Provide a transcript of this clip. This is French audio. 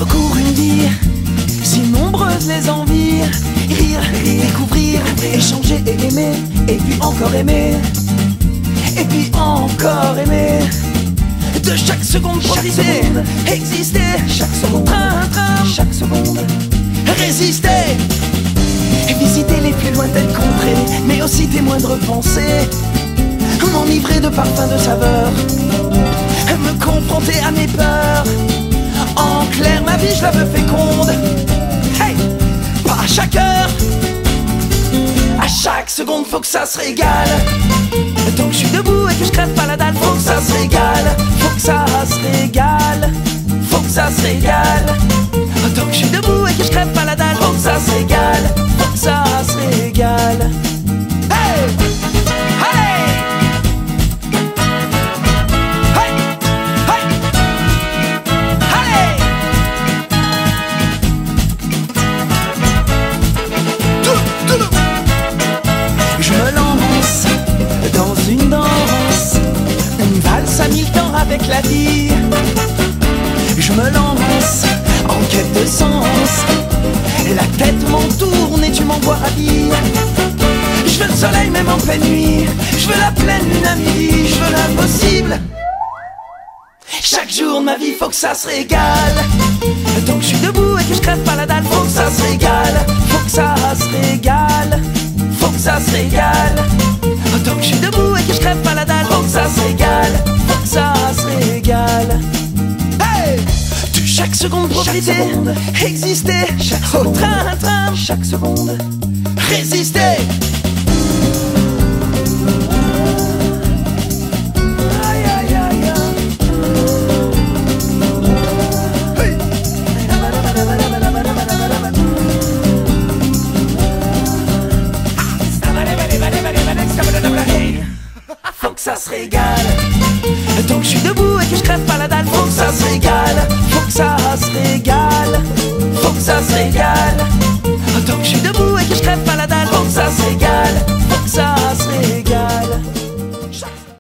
court une vie, si nombreuses les envies. Rire, découvrir, échanger et aimer, et puis encore aimer, et puis encore aimer. De chaque seconde profiter, exister, chaque seconde, chaque seconde, résister. Visiter les plus lointaines contrées, mais aussi tes moindres pensées. M'enivrer de parfums, de saveurs, me confronter à mes peurs. En clair, ma vie, je la veux féconde. Hey, pas à chaque heure, à chaque seconde, faut que ça se régale. Tant que je suis debout et que je crève pas la dalle, faut que ça se régale. Faut que ça se régale. Faut que ça se régale. Tant que je suis debout et que je crève pas la dalle, faut que ça se régale. Faut que ça se régale. Hey! Allez! Hey! Hey! Allez! Je me lance dans une danse, une valse à mille temps avec la vie. Je me lance en quête de sens, la tête m'en tourne et tu m'envoies ravi. Je veux le soleil même en pleine nuit, je veux la pleine lune à midi, je veux l'impossible. Chaque jour de ma vie, faut que ça se régale. Tant que je suis debout et que je crève pas la dalle, faut que ça se régale. Faut que ça se régale. Faut que ça se régale. Tant que je suis debout et que je crève pas la dalle, faut que ça se régale. Faut que ça se régale. Hey! De chaque seconde profiter, exister, au train, chaque seconde, résister. Faut que ça se régale. Tant que je suis debout et que je crève pas la dalle, faut que ça se régale. Faut que ça se régale. Faut que ça se régale.